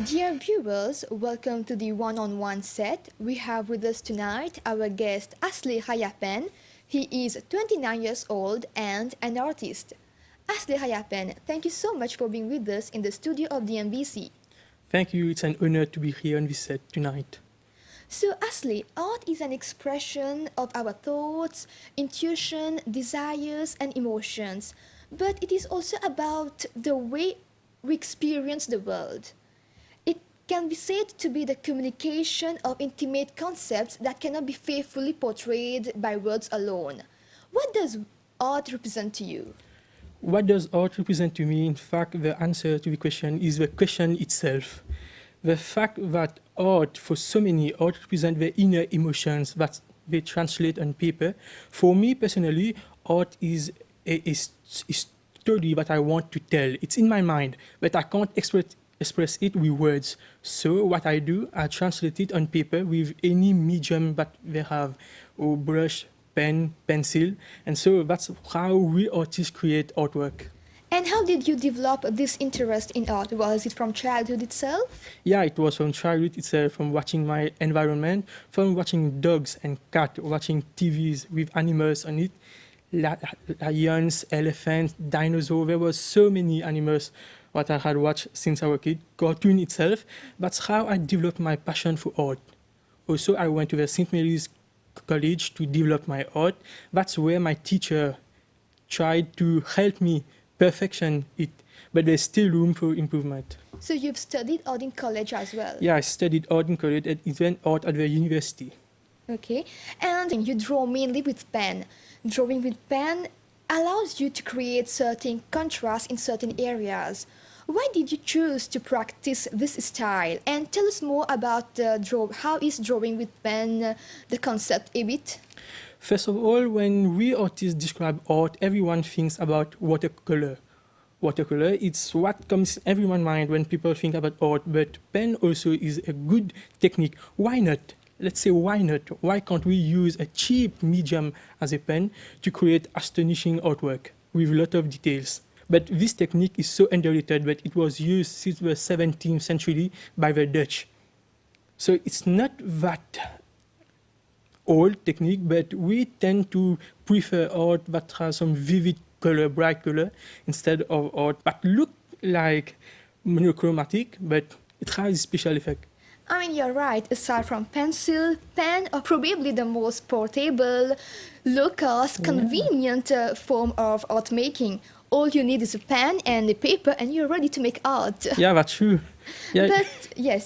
Dear viewers, welcome to the one-on-one set. We have with us tonight our guest Haslay Rayapen. He is 29 years old and an artist. Haslay Rayapen, thank you so much for being with us in the studio of the MBC. Thank you, it's an honor to be here on this set tonight. So Haslay, art is an expression of our thoughts, intuition, desires and emotions. But it is also about the way we experience the world. It can be said to be the communication of intimate concepts that cannot be faithfully portrayed by words alone. What does art represent to you? What does art represent to me? In fact, the answer to the question is the question itself. The fact that art, for so many, art represents the inner emotions that they translate on paper. For me personally, art is a story that I want to tell. It's in my mind, but I can't express it with words. So what I do, I translate it on paper with any medium that they have, or brush, pen, pencil. And so that's how we artists create artwork. And how did you develop this interest in art? Was it from childhood itself? Yeah, it was from childhood itself, from watching my environment, from watching dogs and cats, watching TVs with animals on it, lions, elephants, dinosaurs. There were so many animals that I had watched since I was a kid. Cartoon itself. That's how I developed my passion for art. Also, I went to the St. Mary's College to develop my art. That's where my teacher tried to help me perfection it, but there's still room for improvement. So you've studied art in college as well? Yeah, I studied art in college and even art at the university. Okay, and you draw mainly with pen. Drawing with pen allows you to create certain contrasts in certain areas. Why did you choose to practice this style? And tell us more about how is drawing with pen the concept a bit? First of all, when we artists describe art, everyone thinks about watercolor. Watercolor, it's what comes in everyone's mind when people think about art, but pen also is a good technique. Why not? Let's say why not? Why can't we use a cheap medium as a pen to create astonishing artwork with a lot of details? But this technique is so underrated, but it was used since the 17th century by the Dutch. So it's not that old technique, but we tend to prefer art that has some vivid color, bright color, instead of art that look like monochromatic, but it has a special effect. I mean, you're right. Aside from pencil, pen are probably the most portable, low-cost, convenient form of art making. All you need is a pen and a paper and you're ready to make art. Yeah, that's true. Yeah.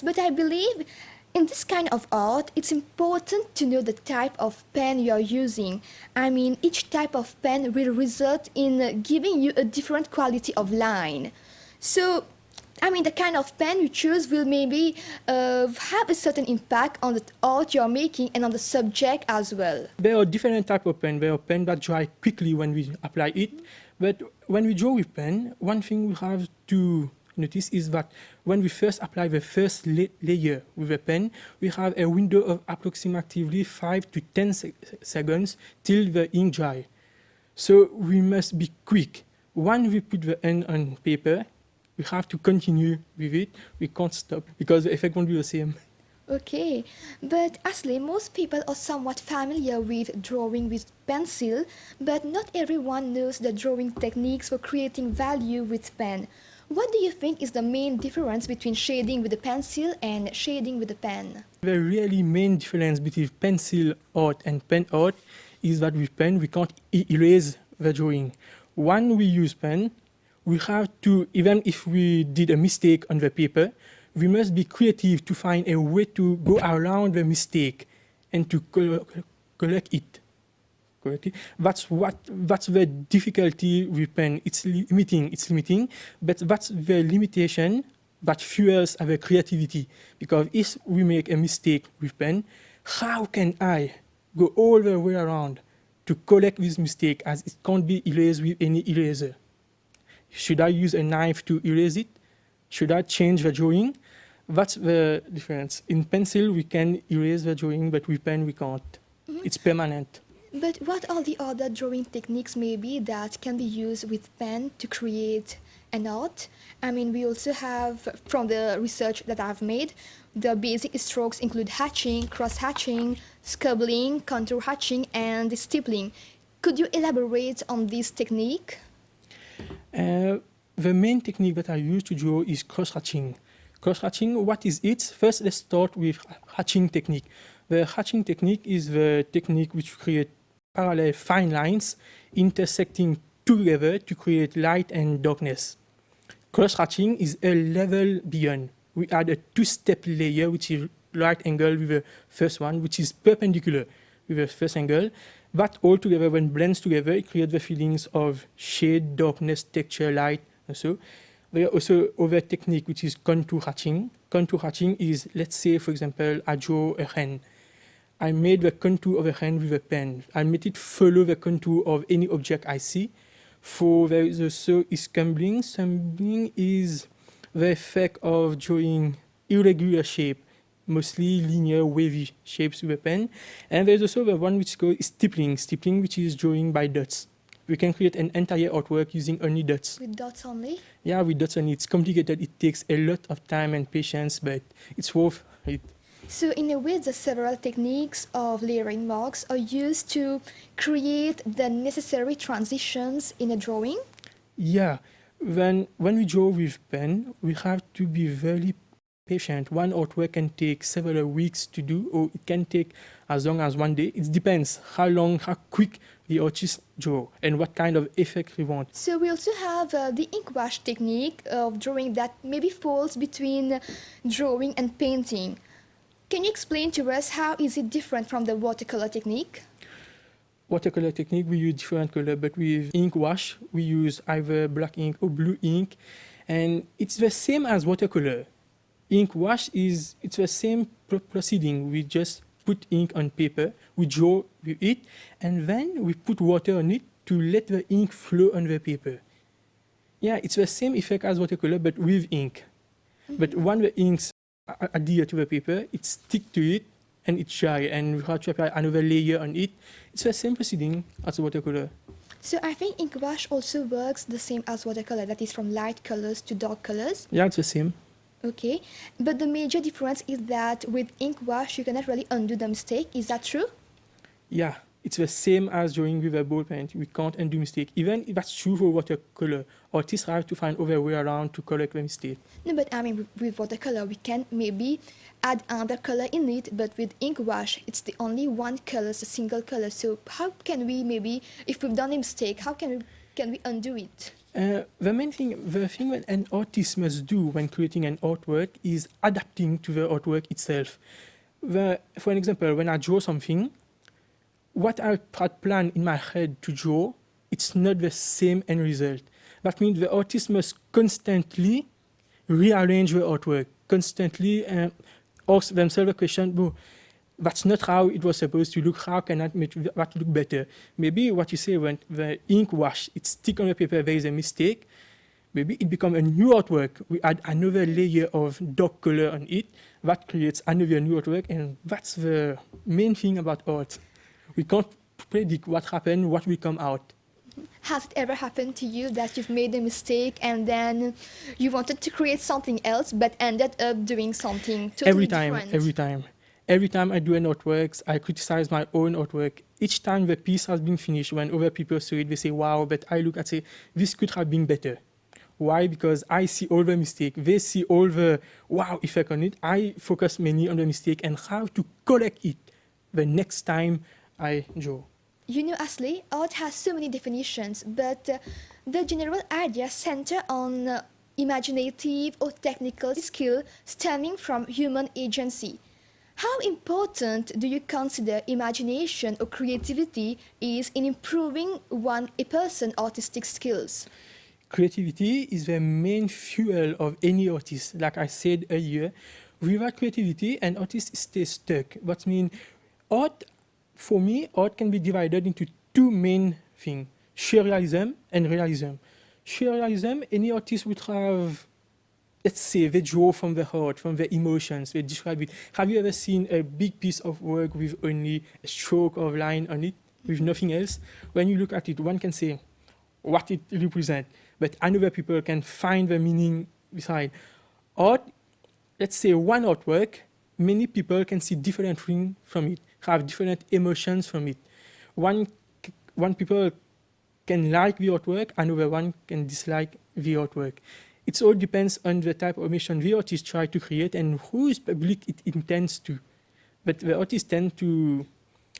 But I believe in this kind of art, it's important to know the type of pen you're using. I mean, each type of pen will result in giving you a different quality of line. So, I mean, the kind of pen you choose will maybe have a certain impact on the art you're making and on the subject as well. There are different types of pen. There are pens that dry quickly when we apply it. But when we draw with pen, one thing we have to notice is that when we first apply the first layer with a pen, we have a window of approximately 5 to 10 seconds till the ink dry. So we must be quick. When we put the pen on paper, we have to continue with it. We can't stop because the effect won't be the same. Okay, but Haslay, most people are somewhat familiar with drawing with pencil, but not everyone knows the drawing techniques for creating value with pen. What do you think is the main difference between shading with a pencil and shading with a pen? The really main difference between pencil art and pen art is that with pen we can't erase the drawing. When we use pen, we have to, even if we did a mistake on the paper, we must be creative to find a way to go around the mistake and to correct it. That's the difficulty with pen. It's limiting, but that's the limitation that fuels our creativity. Because if we make a mistake with pen, how can I go all the way around to correct this mistake as it can't be erased with any eraser? Should I use a knife to erase it? Should I change the drawing? That's the difference. In pencil, we can erase the drawing, but with pen, we can't. It's permanent. But what are the other drawing techniques maybe that can be used with pen to create and art. I mean, we also have, from the research that I've made, the basic strokes include hatching, cross-hatching, scribbling, contour hatching, and stippling. Could you elaborate on this technique? Uh, the main technique that I use to draw is cross-hatching. Cross-hatching, what is it? First, let's start with hatching technique. The hatching technique is the technique which creates parallel fine lines intersecting together to create light and darkness. Cross-hatching is a level beyond. We add a two-step layer, which is right angle with the first one, which is perpendicular with the first angle. That all together, when blends together, it creates the feelings of shade, darkness, texture, light, and so. There are also other technique, which is contour hatching. Contour hatching is, let's say, for example, I draw a hen. I made the contour of a hand with a pen. I made it follow the contour of any object I see. For there is also scumbling. Scumbling is the effect of drawing irregular shape, mostly linear, wavy shapes with a pen. And there's also the one which is called stippling. Stippling, which is drawing by dots. We can create an entire artwork using only dots. With dots only? Yeah, with dots only. It's complicated. It takes a lot of time and patience, but it's worth it. So in a way, the several techniques of layering marks are used to create the necessary transitions in a drawing. Yeah, when we draw with pen, we have to be very patient. One artwork can take several weeks to do, or it can take as long as one day. It depends how long, how quick the artist draw, and what kind of effect we want. So we also have the ink wash technique of drawing that maybe falls between drawing and painting. Can you explain to us how is it different from the watercolor technique? Watercolor technique, we use different color, but with ink wash, we use either black ink or blue ink, and it's the same as watercolor. Ink wash it's the same proceeding. We just put ink on paper, we draw with it, and then we put water on it to let the ink flow on the paper. Yeah, it's the same effect as watercolor, but with ink. But when the inks adhere to the paper, it stick to it, and it's dry, and we have to apply another layer on it. It's the same proceeding as watercolor. So I think ink wash also works the same as watercolor, that is from light colors to dark colors. Yeah, it's the same. Okay, but the major difference is that with ink wash you cannot really undo the mistake. Is that true? Yeah, it's the same as drawing with a ball pen. We can't undo mistake. Even if that's true for watercolor, artists have to find other way around to correct the mistake. No, but I mean with watercolor we can maybe add another color in it, but with ink wash it's the only one color, it's a single color. So how can we maybe, if we've done a mistake, how can we undo it? The thing that an artist must do when creating an artwork is adapting to the artwork itself. For an example, when I draw something, what I had planned in my head to draw, it's not the same end result. That means the artist must constantly rearrange the artwork, constantly ask themselves the question, "Oh, that's not how it was supposed to look. How can I make that look better?" Maybe what you say when the ink wash, it stick on the paper, there is a mistake. Maybe it becomes a new artwork. We add another layer of dark color on it. That creates another new artwork, and that's the main thing about art. We can't predict what happened, what will come out. Has it ever happened to you that you've made a mistake and then you wanted to create something else but ended up doing something totally different? Every time I do an artwork, I criticize my own artwork. Each time the piece has been finished, when other people see it, they say, "Wow," but I look and say, "This could have been better." Why? Because I see all the mistake. They see all the wow effect on it. I focus mainly on the mistake and how to correct it the next time I draw. You know, Haslay, art has so many definitions, but the general idea center on imaginative or technical skill stemming from human agency. How important do you consider imagination or creativity is in improving a person's artistic skills? Creativity is the main fuel of any artist. Like I said earlier, without creativity, an artist stays stuck. That means art, for me, art can be divided into two main things, surrealism and realism. Surrealism, any artist would have, let's say, they draw from the heart, from the emotions, they describe it. Have you ever seen a big piece of work with only a stroke of line on it, with nothing else? When you look at it, one can say what it represents. but another people can find the meaning beside. Art, let's say one artwork, many people can see different things from it, have different emotions from it. One people can like the artwork, another one can dislike the artwork. It all depends on the type of emotion the artist try to create and whose public it intends to. But the artists tend to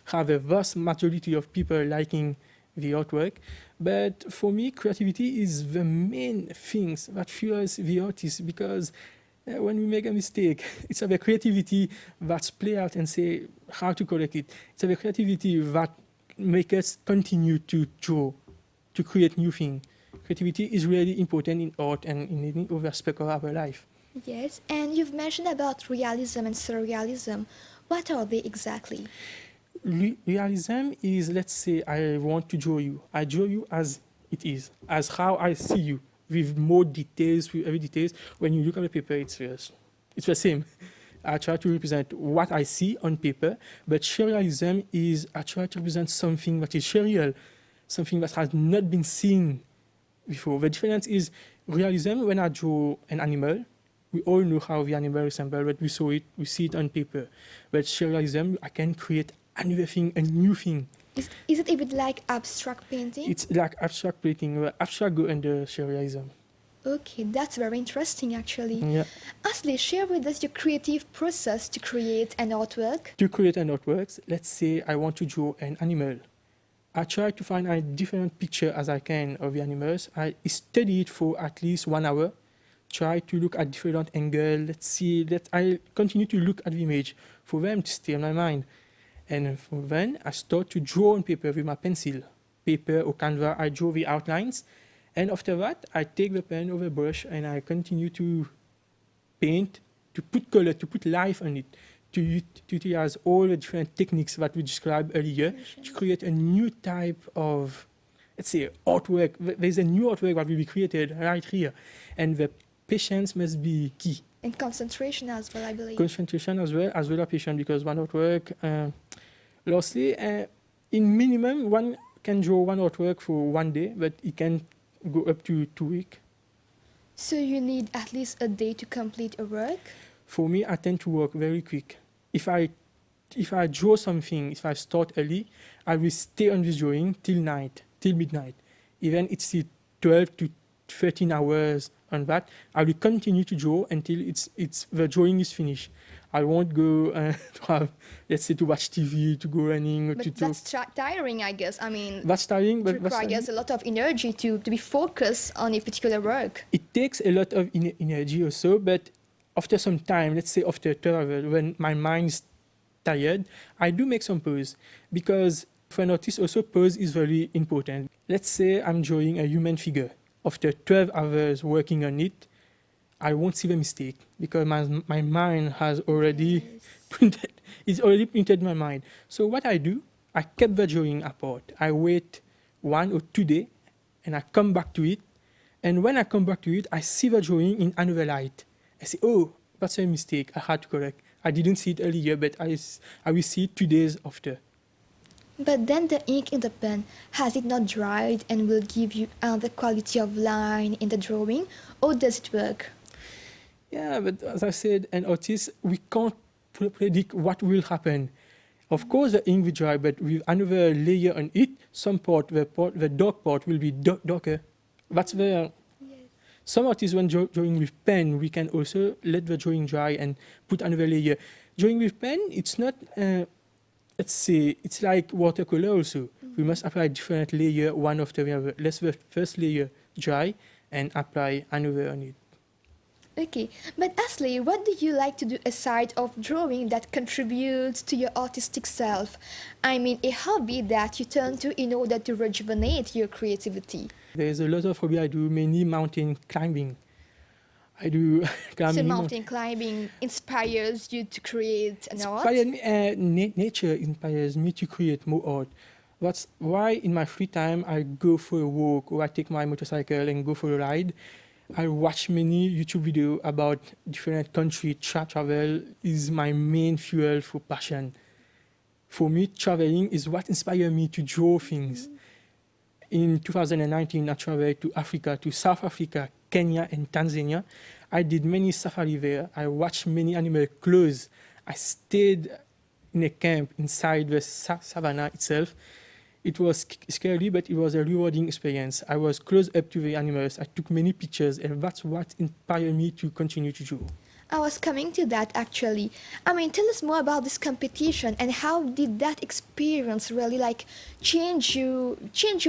have a vast majority of people liking the artwork. But for me, creativity is the main things that fuels the artist, because when we make a mistake, it's the creativity that's play out and say how to correct it. It's the creativity that make us continue to draw, to create new things. Creativity is really important in art and in any other aspect of our life. Yes, and you've mentioned about realism and surrealism. What are they exactly? Realism is, let's say, I want to draw you. I draw you as it is, as how I see you, with more details, with every details. When you look at the paper, it's the same. I try to represent what I see on paper, but surrealism is I try to represent something that is surreal, something that has not been seen before. The difference is realism, when I draw an animal, we all know how the animal resembles, but we see it on paper. But surrealism, I can create another thing, a new thing. Is it a bit like abstract painting? It's like abstract painting, where abstract go under surrealism. Okay, that's very interesting actually. Yeah. Haslay, share with us your creative process to create an artwork. To create an artwork, let's say I want to draw an animal. I try to find a different picture as I can of the animals. I study it for at least 1 hour. Try to look at different angles. Let's see that I continue to look at the image for them to stay in my mind. And then I start to draw on paper with my pencil. Paper or canvas, I draw the outlines. And after that, I take the pen or the brush and I continue to paint, to put color, to put life on it, to utilize all the different techniques that we described earlier to create a new type of, let's say, artwork. There's a new artwork that will be created right here. And the patience must be key. And concentration as well, I believe. Concentration as well as patience, because one artwork, lastly, in minimum, one can draw one artwork for 1 day, but it can go up to 2 weeks. So you need at least a day to complete a work? For me, I tend to work very quick. If I draw something, if I start early, I will stay on this drawing till midnight. Even it's 12 to 13 hours on that. I will continue to draw until the drawing is finished. I won't go to have, let's say, to watch TV, to go running. But that's tiring, I guess. I mean, that's tiring, but it requires a lot of energy to be focused on a particular work. It takes a lot of energy also, but after some time, let's say after 12 hours, when my mind is tired, I do make some pause, because for an artist also pause is very important. Let's say I'm drawing a human figure. After 12 hours working on it, I won't see the mistake, because my mind has already printed. It's already printed in my mind. So what I do, I kept the drawing apart. I wait 1 or 2 days, and I come back to it. And when I come back to it, I see the drawing in another light. I say, oh, that's a mistake. I had to correct. I didn't see it earlier, but I will see it 2 days after. But then the ink in the pen, has it not dried and will give you the quality of line in the drawing, or does it work? Yeah, but as I said, an artist, we can't predict what will happen. Of course, the ink will dry, but with another layer on it, the dark part will be darker. That's where some artists, when drawing with pen, we can also let the drawing dry and put another layer. Drawing with pen, it's not, let's say, it's like watercolor also. We must apply different layer one after the other. Let the first layer dry and apply another on it. Okay, but Haslay, what do you like to do aside of drawing that contributes to your artistic self? I mean, a hobby that you turn to in order to rejuvenate your creativity. There's a lot of hobby I do, mainly mountain climbing. I do So mountain climbing inspires you to create an art? Nature inspires me to create more art. That's why in my free time I go for a walk, or I take my motorcycle and go for a ride. I watch many YouTube videos about different countries. Travel is my main fuel for passion. For me, traveling is what inspires me to draw things. In 2019, I traveled to Africa, to South Africa, Kenya, and Tanzania. I did many safari there. I watched many animals close. I stayed in a camp inside the savannah itself. It was scary, but it was a rewarding experience. I was close up to the animals. I took many pictures, and that's what inspired me to continue to draw. I was coming to that actually. I mean, tell us more about this competition and how did that experience really like change your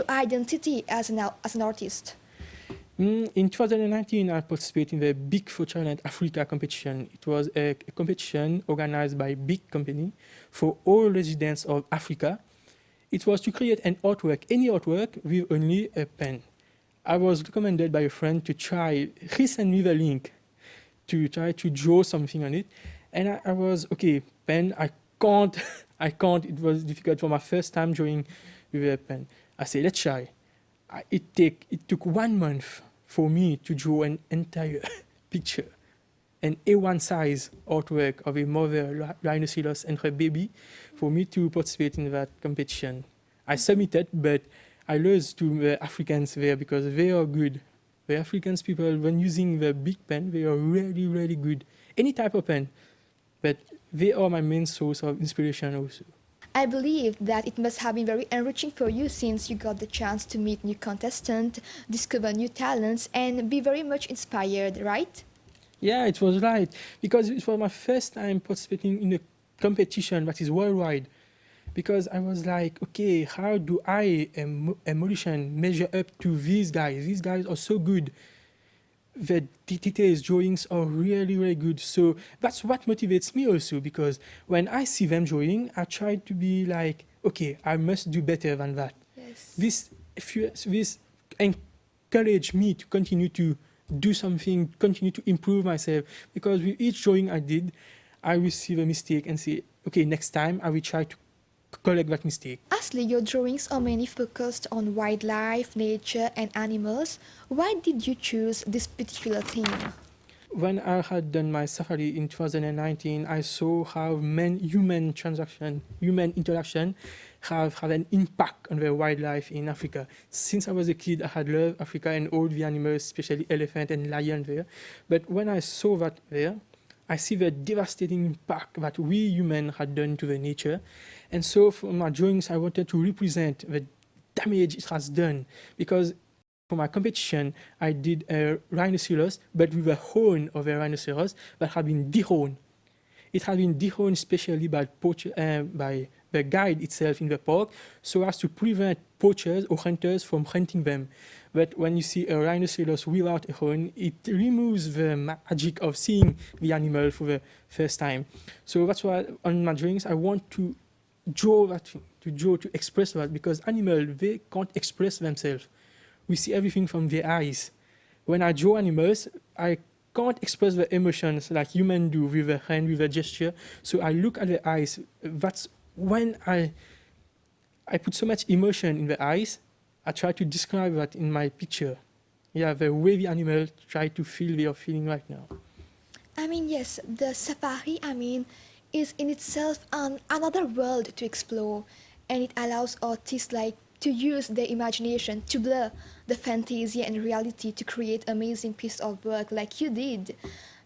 identity as an artist? In 2019, I participated in the Big Future Talent Africa competition. It was a competition organized by a big company for all residents of Africa. It was to create an artwork, any artwork, with only a pen. I was recommended by a friend to try, he sent me the link to try to draw something on it. And I was, okay, pen, I can't, it was difficult for my first time drawing with a pen. I said, let's try. It took 1 month for me to draw an entire picture, an A1 size artwork of a mother rhinoceros and her baby, for me to participate in that competition. I submitted, but I lost to the Africans there because they are good. The Africans people, when using the big pen, they are really, really good. Any type of pen, but they are my main source of inspiration also. I believe that it must have been very enriching for you since you got the chance to meet new contestants, discover new talents, and be very much inspired, right? Yeah, it was right, because it was my first time participating in a competition that is worldwide. Because I was like, okay, how do I, a magician, measure up to these guys? These guys are so good. The details, drawings are really, really good. So that's what motivates me also, because when I see them drawing, I try to be like, okay, I must do better than that. Yes. This encouraged me to continue to do something, continue to improve myself, because with each drawing I did, I will see a mistake and say, okay, next time I will try to correct that mistake. Haslay, your drawings are mainly focused on wildlife, nature, and animals. Why did you choose this particular theme? When I had done my safari in 2019, I saw how human interaction have an impact on the wildlife in Africa. Since I was a kid, I had loved Africa and all the animals, especially elephant and lion there. But when I saw that there, I see the devastating impact that we humans had done to the nature. And so for my drawings, I wanted to represent the damage it has done. Because for my competition, I did a rhinoceros, but with a horn of a rhinoceros that had been dehorned. It had been dehorned especially by the guide itself in the park, so as to prevent poachers or hunters from hunting them. But when you see a rhinoceros without a horn, it removes the magic of seeing the animal for the first time. So that's why on my drawings I want to draw that, to express that, because animals, they can't express themselves. We see everything from their eyes. When I draw animals, I can't express the emotions like humans do with a hand, with a gesture. So I look at the eyes. That's when I put so much emotion in the eyes. I try to describe that in my picture. Yeah, the way the animals try to feel they are feeling right now. I mean, yes, the safari, is in itself another world to explore, and it allows artists to use their imagination to blur the fantasy and reality to create amazing piece of work like you did.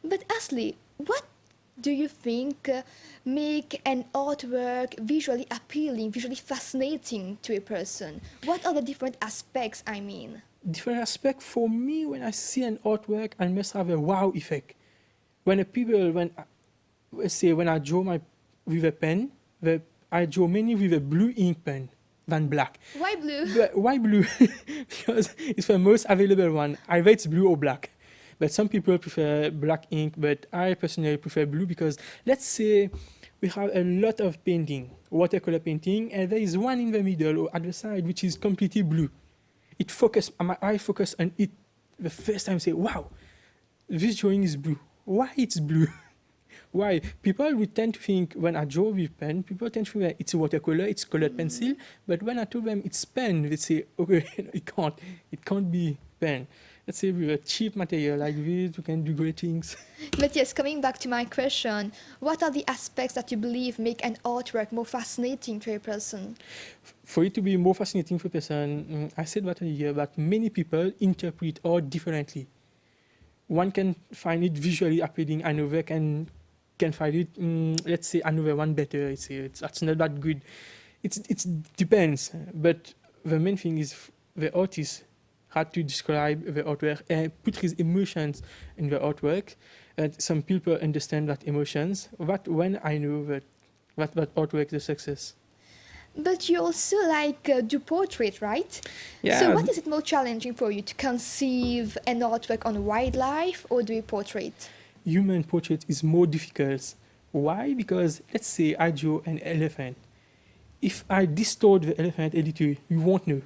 But Haslay, what do you think make an artwork visually appealing, visually fascinating to a person? What are the different aspects, Different aspect for me, when I see an artwork, I must have a wow effect. When I draw with a pen, I draw mainly with a blue ink pen than black. Why blue? Why blue? Because it's the most available one. Either it's blue or black. But some people prefer black ink, but I personally prefer blue because let's say we have a lot of painting, watercolor painting, and there is one in the middle or at the side which is completely blue. My eye focus on it the first time, say, wow, this drawing is blue. Why it's blue? Why? People would tend to think when I draw with pen, people tend to think that it's a watercolor, it's colored pencil, but when I tell them it's pen, they say, okay, it can't be pen. let's say with a cheap material like this, you can do great things. But yes, coming back to my question, what are the aspects that you believe make an artwork more fascinating to a person? For it to be more fascinating for a person, I said that earlier, that many people interpret art differently. One can find it visually appealing, another can find it, let's say, another one better. That's not that good. It depends, but the main thing is the artist had to describe the artwork and put his emotions in the artwork. And some people understand that emotions. That when I know that artwork is a success. But you also do portrait, right? Yeah. So what is it more challenging for you, to conceive an artwork on wildlife or do a portrait? Human portrait is more difficult. Why? Because let's say I draw an elephant. If I distort the elephant a little, you won't know.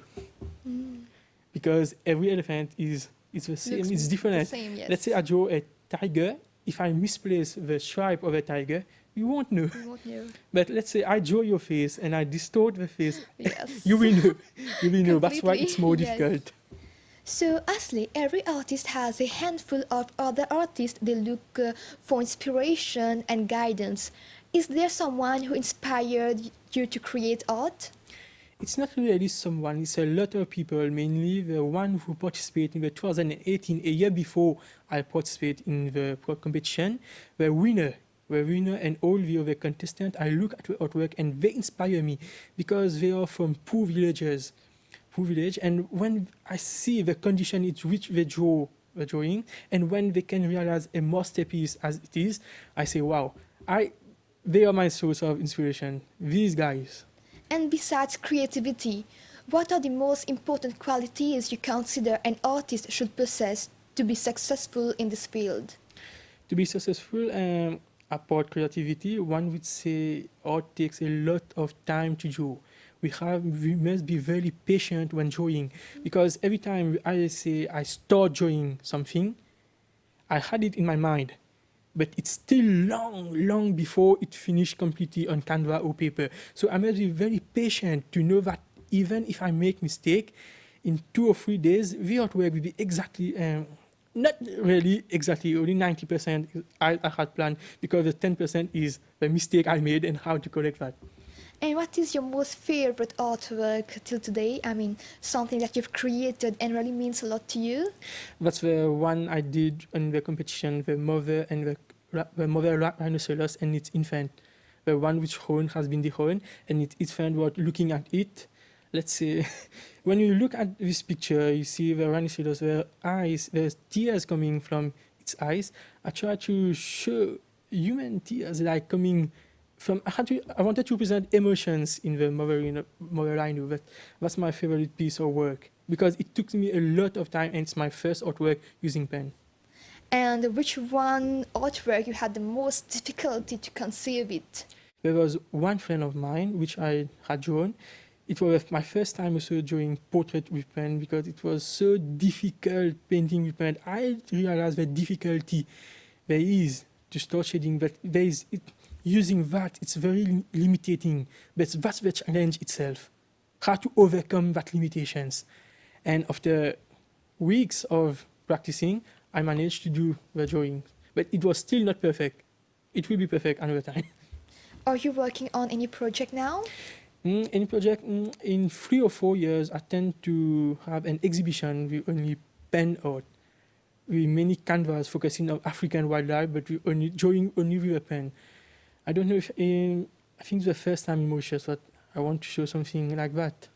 Because every elephant is the same, Looks it's different. the same, yes. Let's say I draw a tiger. If I misplace the stripe of a tiger, you won't know. You won't know. But let's say I draw your face and I distort the face, Yes. you will know. You will know. That's why Completely, it's more yes. difficult. So, Haslay, every artist has a handful of other artists they look for inspiration and guidance. Is there someone who inspired you to create art? It's not really someone, it's a lot of people, mainly the one who participated in the 2018, a year before I participated in the competition, the winner and all the other contestants. I look at the artwork and they inspire me because they are from poor village, and when I see the condition in which they draw the drawing, and when they can realize a masterpiece as it is, I say, wow, they are my source of inspiration, these guys. And besides creativity, what are the most important qualities you consider an artist should possess to be successful in this field? To be successful, apart creativity, one would say art takes a lot of time to draw. We must be very patient when drawing, because every time I say I start drawing something, I had it in my mind, but it's still long before it finished completely on canvas or paper. So I must be very patient to know that even if I make mistake, in 2 or 3 days, the artwork will be exactly, not really exactly, only 90% I had planned, because the 10% is the mistake I made and how to correct that. And what is your most favorite artwork till today? I mean, something that you've created and really means a lot to you? That's the one I did in the competition, the mother and the mother rhinoceros and its infant. The one which horn has been dehorned and its infant was looking at it. Let's say, when you look at this picture, you see the rhinoceros, the eyes, there's tears coming from its eyes. I try to show human tears like coming from, I wanted to present emotions in the mother rhino, but that's my favorite piece of work because it took me a lot of time and it's my first artwork using pen. And which one artwork you had the most difficulty to conceive it? There was one friend of mine which I had drawn. It was my first time also drawing portrait with pen because it was so difficult painting with pen. I realized the difficulty there is to start shading, but there is using that, it's very limiting, but that's the challenge itself, how to overcome that limitations. And after weeks of practicing, I managed to do the drawing, but it was still not perfect. It will be perfect another time. Are you working on any project now? Any project, in 3 or 4 years, I tend to have an exhibition with only pen art, with many canvas focusing on African wildlife, but with only drawing only with a pen. I don't know if, I think it's the first time in Mauritius that I want to show something like that.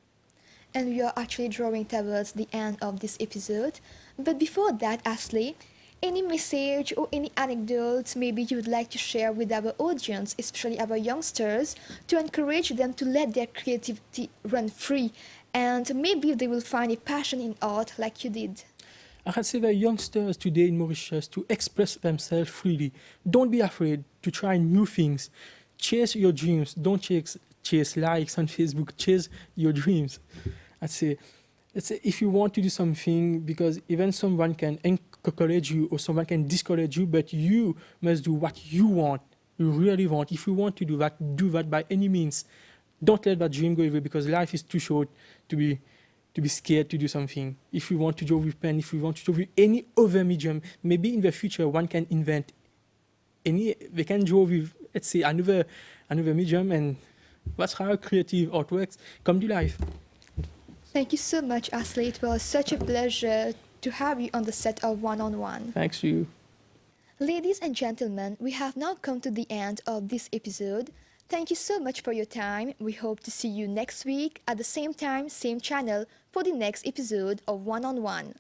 And we are actually drawing towards the end of this episode. But before that, Haslay, any message or any anecdotes maybe you would like to share with our audience, especially our youngsters, to encourage them to let their creativity run free, and maybe they will find a passion in art like you did? I can say the youngsters today in Mauritius to express themselves freely. Don't be afraid to try new things. Chase your dreams. Don't chase likes on Facebook. Chase your dreams. Let's say if you want to do something, because even someone can encourage you or someone can discourage you, but you must do what you want, you really want. If you want to do that by any means. Don't let that dream go away because life is too short to be to be scared to do something. If we want to draw with pen, if we want to draw with any other medium, maybe in the future one can invent they can draw with, let's say, another medium, and that's how creative artworks come to life. Thank you so much, Haslay. It was such a pleasure to have you on the set of One on One. Thanks to you. Ladies and gentlemen, we have now come to the end of this episode. Thank you so much for your time. We hope to see you next week at the same time, same channel for the next episode of One on One.